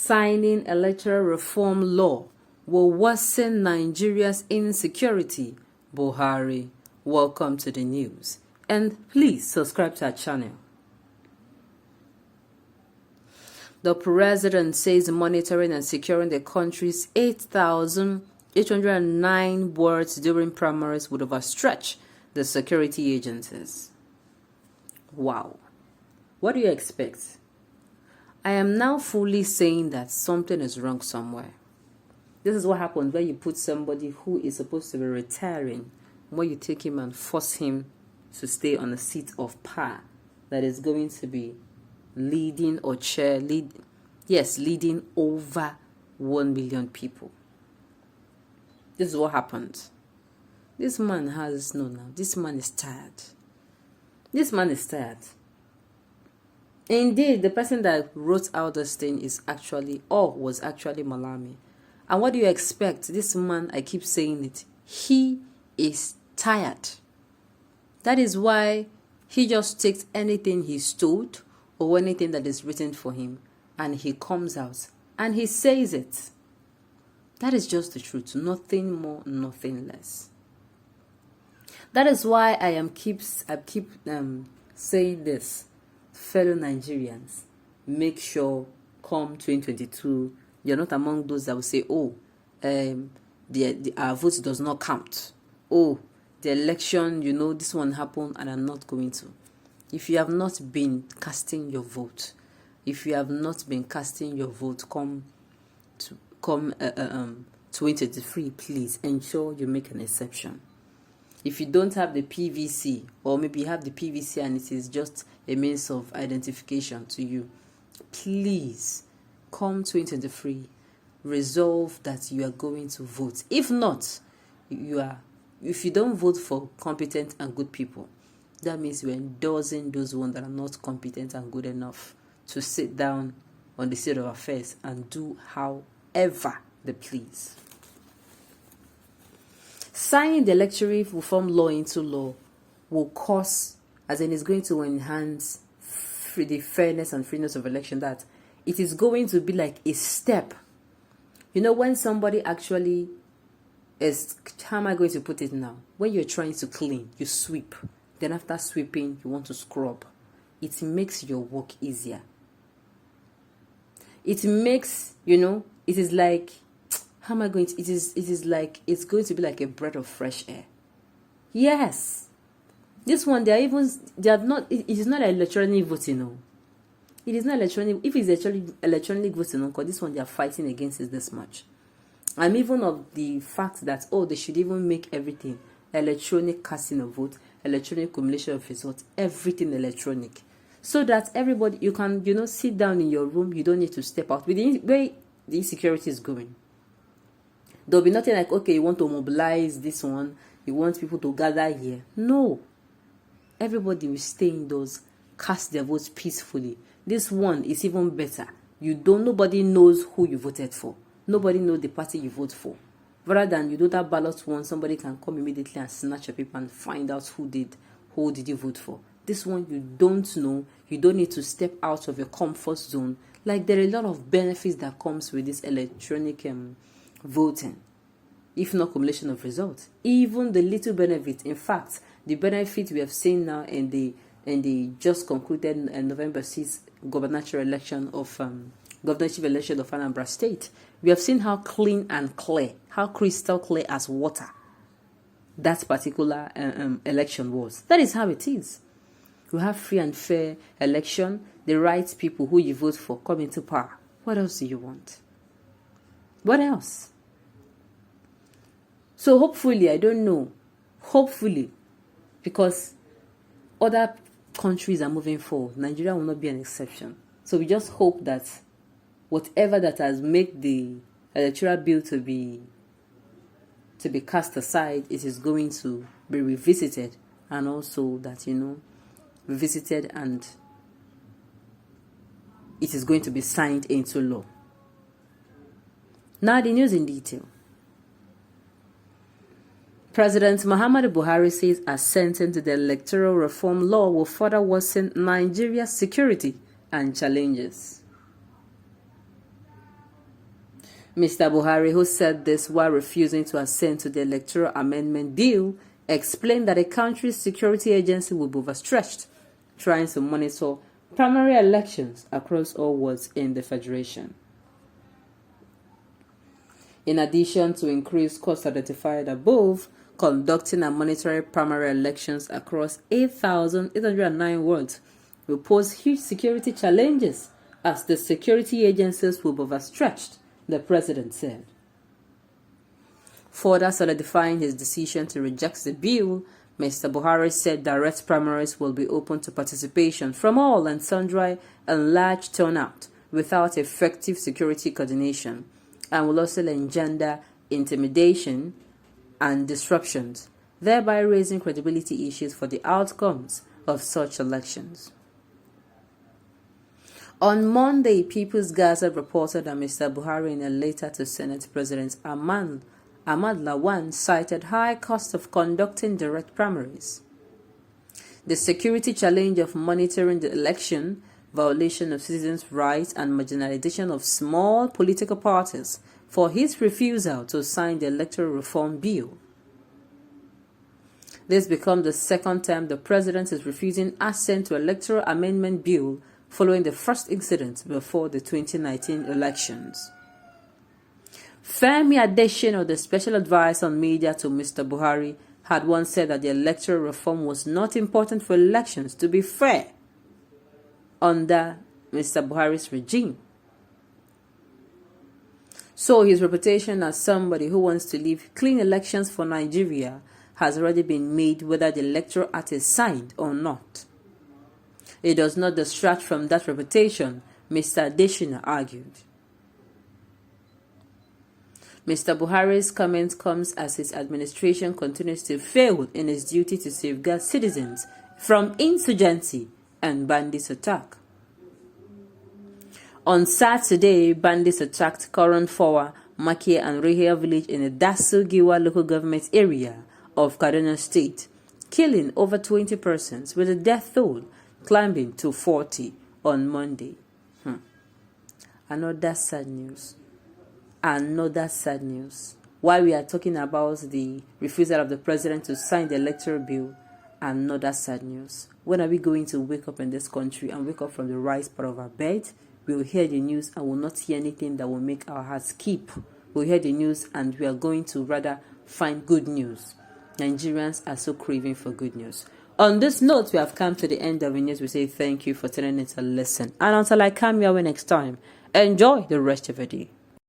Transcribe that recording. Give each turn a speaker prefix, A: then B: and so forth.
A: signing electoral reform law will worsen Nigeria's insecurity. Buhari, welcome to the news. And please subscribe to our channel. The president says monitoring and securing the country's 8,809 wards during primaries would overstretch the security agencies. Wow. What do you expect? I am now fully saying that something is wrong somewhere. This is what happens when you put somebody who is supposed to be retiring, when you take him and force him to stay on a seat of power that is going to be leading over 1 million people. This is what happens. This man this man is tired. This man is tired. Indeed, the person that wrote out this thing was actually Malami. And what do you expect? This man, I keep saying it, he is tired. That is why he just takes anything he's told or anything that is written for him and he comes out and he says it. That is just the truth. Nothing more, nothing less. That is why I keep saying this. Fellow Nigerians, make sure come 2022, you're not among those that will say, our vote does not count. Oh, the election, this one happened and I'm not going to. If you have not been casting your vote, come 2023, please ensure you make an exception. If you don't have the PVC, or maybe you have the PVC and it is just a means of identification to you, please come 2023, resolve that you are going to vote. If not, if you don't vote for competent and good people, that means you're endorsing those ones that are not competent and good enough to sit down on the state of affairs and do however they please. Signing the electoral reform law into law will cause, it's going to enhance the fairness and freeness of election, that it is going to be like a step. When somebody actually is, how am I going to put it now? When you're trying to clean, you sweep. Then after sweeping, you want to scrub. It makes your work easier. It makes, it is like, how am I going to, it is like, it's going to be like a breath of fresh air. Yes. This one, it is not electronic voting, no. It is not electronic. If it's actually electronic voting, because this one they are fighting against is this much. I'm even of the fact that, they should even make everything electronic casting of vote, electronic accumulation of results, everything electronic. So that everybody, you can, sit down in your room, you don't need to step out. With the way the insecurity is going, there'll be nothing like, you want to mobilize this one, you want people to gather here. No. Everybody will stay indoors, cast their votes peacefully. This one is even better. Nobody knows who you voted for. Nobody knows the party you vote for. Rather than you do that ballot one, somebody can come immediately and snatch your paper and find out who did you vote for. This one you don't know. You don't need to step out of your comfort zone. Like, there are a lot of benefits that comes with this electronic voting, if not accumulation of results. Even the little benefit, in fact, the benefit we have seen now in the just concluded November 6th governorship election of Anambra State, we have seen how clean and clear, how crystal clear as water that particular election was. That is how it is. You have free and fair election. The right people who you vote for come into power. What else do you want? What else? So hopefully, I don't know, hopefully, because other countries are moving forward, Nigeria will not be an exception. So we just hope that whatever that has made the electoral bill to be cast aside, it is going to be revisited, and also that, revisited, and it is going to be signed into law. Now the news in detail. President Muhammadu Buhari says assent to the electoral reform law will further worsen Nigeria's security and challenges. Mr. Buhari, who said this while refusing to assent to the Electoral Amendment Bill, explained that the country's security agency will be overstretched, trying to monitor primary elections across all wards in the Federation. In addition to increased costs identified above, conducting and monitoring primary elections across 8,809 wards will pose huge security challenges as the security agencies will be overstretched, the president said. Further solidifying his decision to reject the bill, Mr. Buhari said direct primaries will be open to participation from all and sundry and large turnout without effective security coordination, and will also engender intimidation and disruptions, thereby raising credibility issues for the outcomes of such elections. On Monday, People's Gazette reported that Mr. Buhari, in a letter to Senate President Ahmad Lawan, cited high cost of conducting direct primaries, the security challenge of monitoring the election, violation of citizens' rights, and marginalization of small political parties for his refusal to sign the Electoral Reform Bill. This becomes the second time the president is refusing assent to Electoral Amendment Bill following the first incident before the 2019 elections. Femi Adesina, the special advisor on media to Mr. Buhari, had once said that the electoral reform was not important for elections to be fair under Mr. Buhari's regime. So his reputation as somebody who wants to leave clean elections for Nigeria has already been made whether the Electoral Act is signed or not. It does not distract from that reputation, Mr. Adesina argued. Mr. Buhari's comment comes as his administration continues to fail in its duty to safeguard citizens from insurgency and bandits' attack. On Saturday, bandits attacked Koronfowa, Makia, and Rehia village in the Dasu Giwa local government area of Kaduna State, killing over 20 persons, with the death toll climbing to 40 on Monday. Another sad news. While we are talking about the refusal of the president to sign the electoral bill, another sad news. When are we going to wake up in this country and wake up from the right part of our bed? We will hear the news and will not hear anything that will make our hearts skip. We'll hear the news and we are going to rather find good news. Nigerians are so craving for good news. On this note, we have come to the end of the news. We say thank you for tuning in to listen. And until I come your way next time, enjoy the rest of your day.